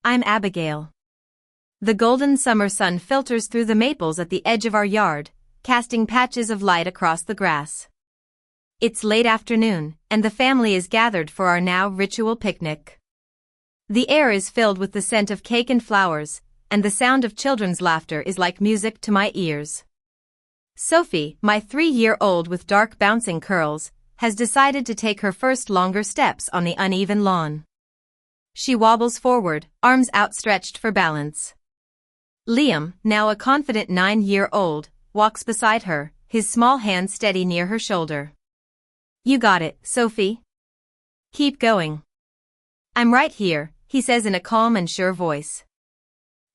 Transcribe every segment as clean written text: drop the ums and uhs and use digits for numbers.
I'm Abigail. The golden summer sun filters through the maples at the edge of our yard, casting patches of light across the grass. It's late afternoon, and the family is gathered for our now ritual picnic. The air is filled with the scent of cake and flowers, and the sound of children's laughter is like music to my ears. Sophie, my 3-year-old with dark bouncing curls, has decided to take her first longer steps on the uneven lawn. She wobbles forward, arms outstretched for balance. Liam, now a confident 9-year-old, walks beside her, his small hand steady near her shoulder. You got it, Sophie. Keep going. I'm right here, he says in a calm and sure voice.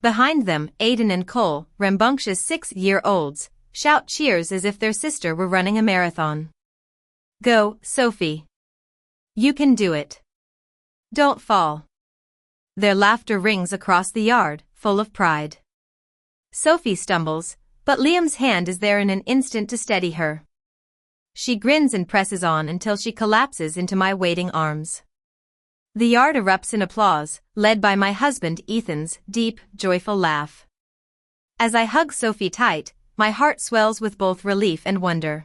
Behind them, Aiden and Cole, rambunctious 6-year-olds, shout cheers as if their sister were running a marathon. Go, Sophie. You can do it. Don't fall. Their laughter rings across the yard, full of pride. Sophie stumbles, but Liam's hand is there in an instant to steady her. She grins and presses on until she collapses into my waiting arms. The yard erupts in applause, led by my husband Ethan's deep, joyful laugh. As I hug Sophie tight, my heart swells with both relief and wonder.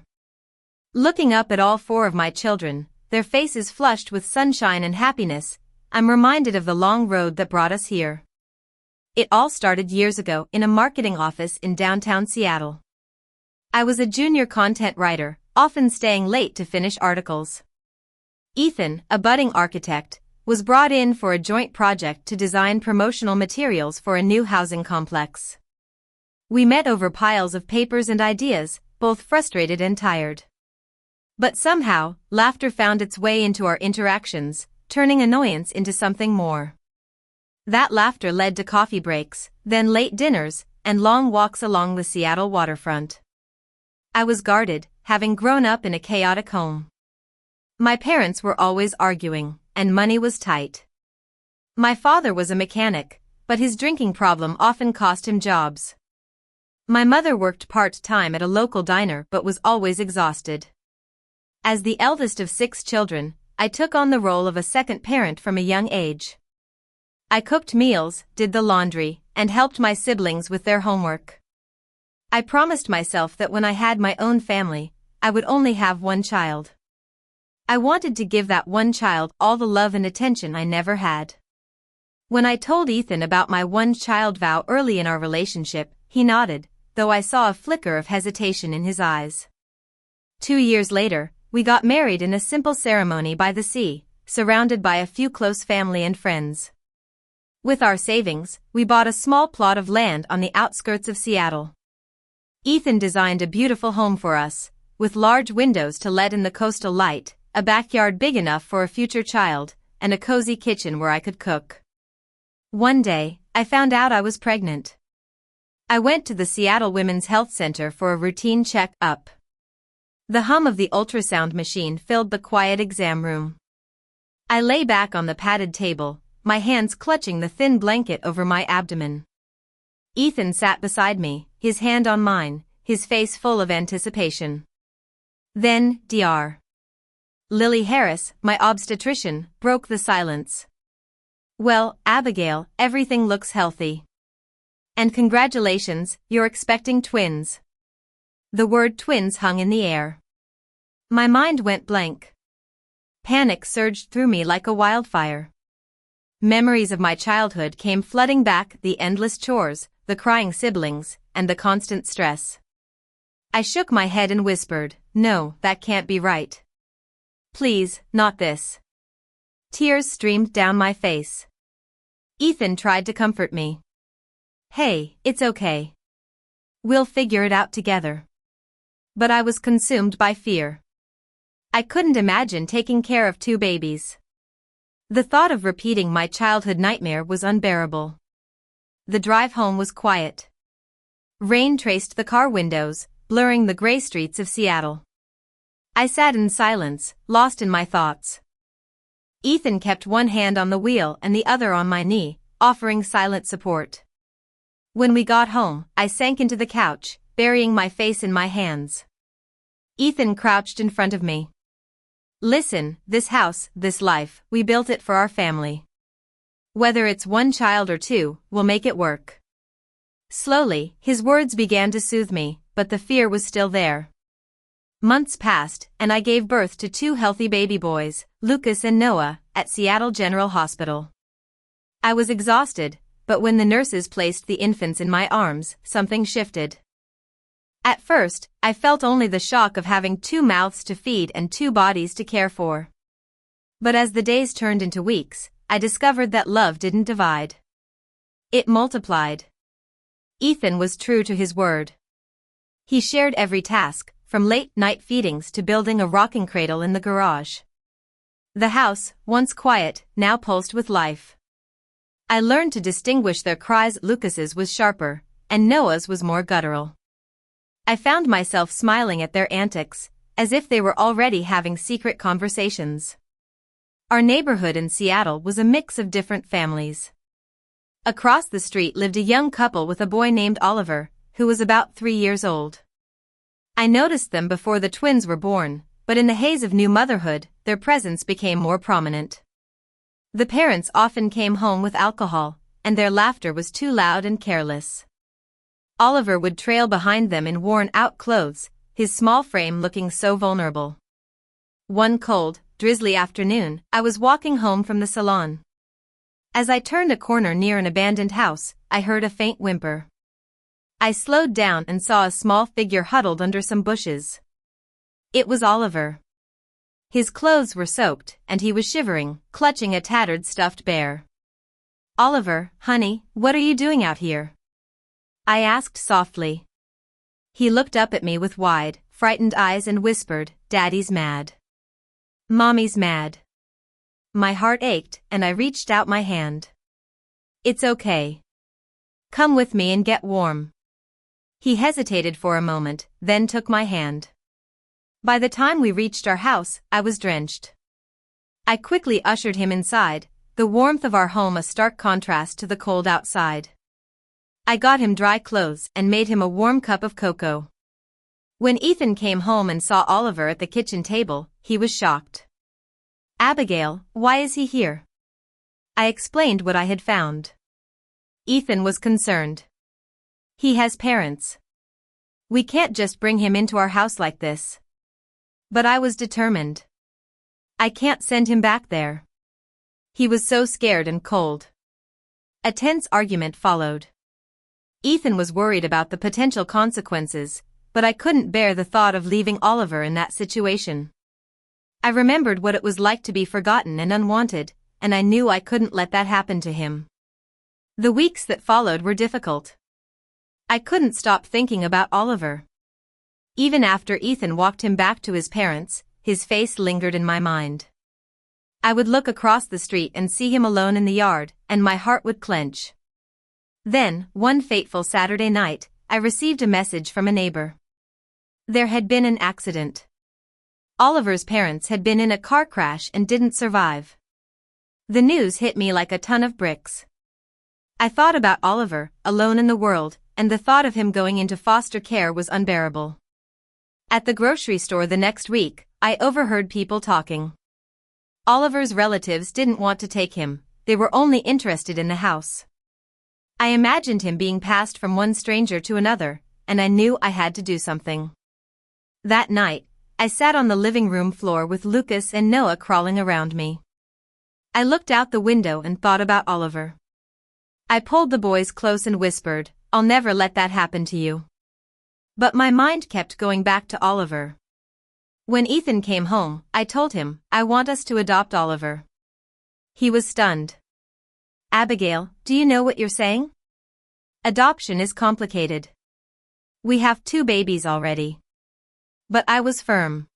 Looking up at all 4 of my children, their faces flushed with sunshine and happiness, I'm reminded of the long road that brought us here. It all started years ago in a marketing office in downtown Seattle. I was a junior content writer, often staying late to finish articles. Ethan, a budding architect, was brought in for a joint project to design promotional materials for a new housing complex. We met over piles of papers and ideas, both frustrated and tired. But somehow, laughter found its way into our interactions, turning annoyance into something more. That laughter led to coffee breaks, then late dinners, and long walks along the Seattle waterfront. I was guarded, having grown up in a chaotic home. My parents were always arguing, and money was tight. My father was a mechanic, but his drinking problem often cost him jobs. My mother worked part-time at a local diner but was always exhausted. As the eldest of 6 children, I took on the role of a second parent from a young age. I cooked meals, did the laundry, and helped my siblings with their homework. I promised myself that when I had my own family, I would only have one child. I wanted to give that one child all the love and attention I never had. When I told Ethan about my one-child vow early in our relationship, he nodded, though I saw a flicker of hesitation in his eyes. 2 years later, we got married in a simple ceremony by the sea, surrounded by a few close family and friends. With our savings, we bought a small plot of land on the outskirts of Seattle. Ethan designed a beautiful home for us, with large windows to let in the coastal light, a backyard big enough for a future child, and a cozy kitchen where I could cook. One day, I found out I was pregnant. I went to the Seattle Women's Health Center for a routine check-up. The hum of the ultrasound machine filled the quiet exam room. I lay back on the padded table, my hands clutching the thin blanket over my abdomen. Ethan sat beside me, his hand on mine, his face full of anticipation. Then, Dr. Lily Harris, my obstetrician, broke the silence. Well, Abigail, everything looks healthy. And congratulations, you're expecting twins. The word twins hung in the air. My mind went blank. Panic surged through me like a wildfire. Memories of my childhood came flooding back, the endless chores, the crying siblings, and the constant stress. I shook my head and whispered, "No, that can't be right. Please, not this." Tears streamed down my face. Ethan tried to comfort me. "Hey, it's okay. We'll figure it out together." But I was consumed by fear. I couldn't imagine taking care of 2 babies. The thought of repeating my childhood nightmare was unbearable. The drive home was quiet. Rain traced the car windows, blurring the gray streets of Seattle. I sat in silence, lost in my thoughts. Ethan kept one hand on the wheel and the other on my knee, offering silent support. When we got home, I sank into the couch, burying my face in my hands. Ethan crouched in front of me. "Listen, this house, this life, we built it for our family. Whether it's one child or two, we'll make it work. Slowly, his words began to soothe me, but the fear was still there. Months passed, and I gave birth to 2 healthy baby boys, Lucas and Noah, at Seattle General Hospital. I was exhausted, but when the nurses placed the infants in my arms, something shifted. At first, I felt only the shock of having 2 mouths to feed and 2 bodies to care for. But as the days turned into weeks, I discovered that love didn't divide. It multiplied. Ethan was true to his word. He shared every task, from late-night feedings to building a rocking cradle in the garage. The house, once quiet, now pulsed with life. I learned to distinguish their cries. Lucas's was sharper, and Noah's was more guttural. I found myself smiling at their antics, as if they were already having secret conversations. Our neighborhood in Seattle was a mix of different families. Across the street lived a young couple with a boy named Oliver, who was about 3 years old. I noticed them before the twins were born, but in the haze of new motherhood, their presence became more prominent. The parents often came home with alcohol, and their laughter was too loud and careless. Oliver would trail behind them in worn-out clothes, his small frame looking so vulnerable. One cold, drizzly afternoon, I was walking home from the salon. As I turned a corner near an abandoned house, I heard a faint whimper. I slowed down and saw a small figure huddled under some bushes. It was Oliver. His clothes were soaked, and he was shivering, clutching a tattered stuffed bear. "Oliver, honey, what are you doing out here?" I asked softly. He looked up at me with wide, frightened eyes and whispered, "Daddy's mad. Mommy's mad." My heart ached, and I reached out my hand. "It's okay. Come with me and get warm." He hesitated for a moment, then took my hand. By the time we reached our house, I was drenched. I quickly ushered him inside, the warmth of our home a stark contrast to the cold outside. I got him dry clothes and made him a warm cup of cocoa. When Ethan came home and saw Oliver at the kitchen table, he was shocked. "Abigail, why is he here?" I explained what I had found. Ethan was concerned. "He has parents. We can't just bring him into our house like this." But I was determined. "I can't send him back there." He was so scared and cold. A tense argument followed. Ethan was worried about the potential consequences, but I couldn't bear the thought of leaving Oliver in that situation. I remembered what it was like to be forgotten and unwanted, and I knew I couldn't let that happen to him. The weeks that followed were difficult. I couldn't stop thinking about Oliver. Even after Ethan walked him back to his parents, his face lingered in my mind. I would look across the street and see him alone in the yard, and my heart would clench. Then, one fateful Saturday night, I received a message from a neighbor. There had been an accident. Oliver's parents had been in a car crash and didn't survive. The news hit me like a ton of bricks. I thought about Oliver, alone in the world, and the thought of him going into foster care was unbearable. At the grocery store the next week, I overheard people talking. Oliver's relatives didn't want to take him, they were only interested in the house. I imagined him being passed from one stranger to another, and I knew I had to do something. That night, I sat on the living room floor with Lucas and Noah crawling around me. I looked out the window and thought about Oliver. I pulled the boys close and whispered, "I'll never let that happen to you." But my mind kept going back to Oliver. When Ethan came home, I told him, "I want us to adopt Oliver." He was stunned. "Abigail, do you know what you're saying? Adoption is complicated. We have 2 babies already." But I was firm.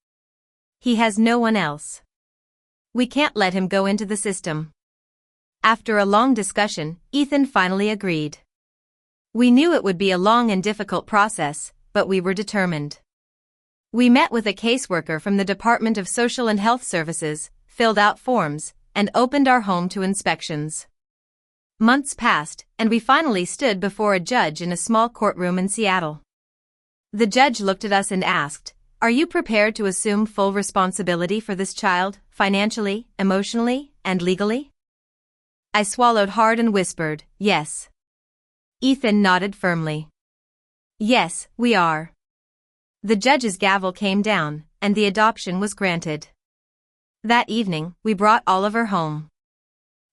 He has no one else. We can't let him go into the system. After a long discussion, Ethan finally agreed. We knew it would be a long and difficult process, but we were determined. We met with a caseworker from the Department of Social and Health Services, filled out forms, and opened our home to inspections. Months passed, and we finally stood before a judge in a small courtroom in Seattle. The judge looked at us and asked, "Are you prepared to assume full responsibility for this child, financially, emotionally, and legally?" I swallowed hard and whispered, yes. Ethan nodded firmly. Yes, we are. The judge's gavel came down, and the adoption was granted. That evening, we brought Oliver home.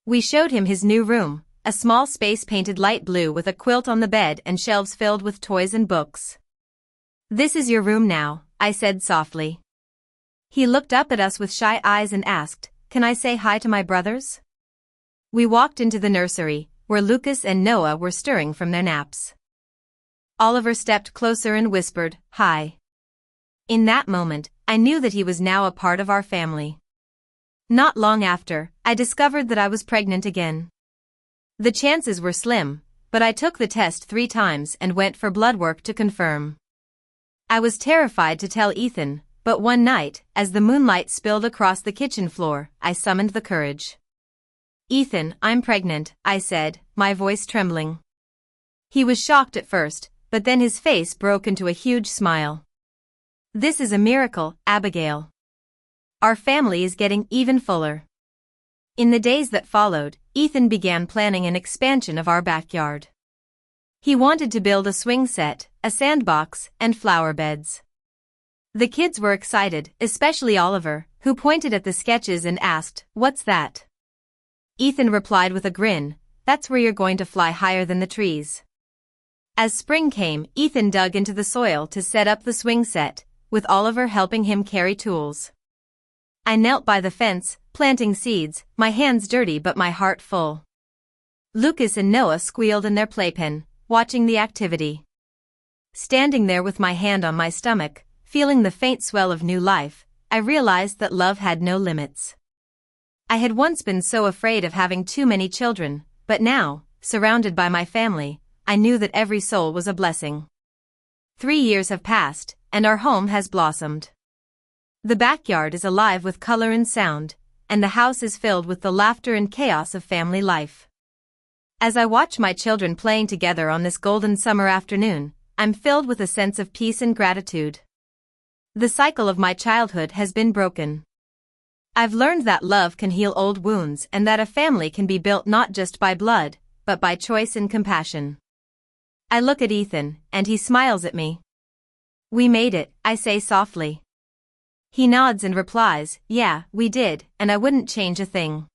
We showed him his new room, a small space painted light blue with a quilt on the bed and shelves filled with toys and books. This is your room now, I said softly. He looked up at us with shy eyes and asked, can I say hi to my brothers? We walked into the nursery, where Lucas and Noah were stirring from their naps. Oliver stepped closer and whispered, hi. In that moment, I knew that he was now a part of our family. Not long after, I discovered that I was pregnant again. The chances were slim, but I took the test 3 times and went for blood work to confirm. I was terrified to tell Ethan, but one night, as the moonlight spilled across the kitchen floor, I summoned the courage. Ethan, I'm pregnant, I said, my voice trembling. He was shocked at first, but then his face broke into a huge smile. This is a miracle, Abigail. Our family is getting even fuller. In the days that followed, Ethan began planning an expansion of our backyard. He wanted to build a swing set, a sandbox, and flower beds. The kids were excited, especially Oliver, who pointed at the sketches and asked, what's that? Ethan replied with a grin, that's where you're going to fly higher than the trees. As spring came, Ethan dug into the soil to set up the swing set, with Oliver helping him carry tools. I knelt by the fence, planting seeds, my hands dirty but my heart full. Lucas and Noah squealed in their playpen, watching the activity. Standing there with my hand on my stomach, feeling the faint swell of new life, I realized that love had no limits. I had once been so afraid of having too many children, but now, surrounded by my family, I knew that every soul was a blessing. 3 years have passed, and our home has blossomed. The backyard is alive with color and sound, and the house is filled with the laughter and chaos of family life. As I watch my children playing together on this golden summer afternoon, I'm filled with a sense of peace and gratitude. The cycle of my childhood has been broken. I've learned that love can heal old wounds and that a family can be built not just by blood, but by choice and compassion. I look at Ethan, and he smiles at me. We made it, I say softly. He nods and replies, yeah, we did, and I wouldn't change a thing.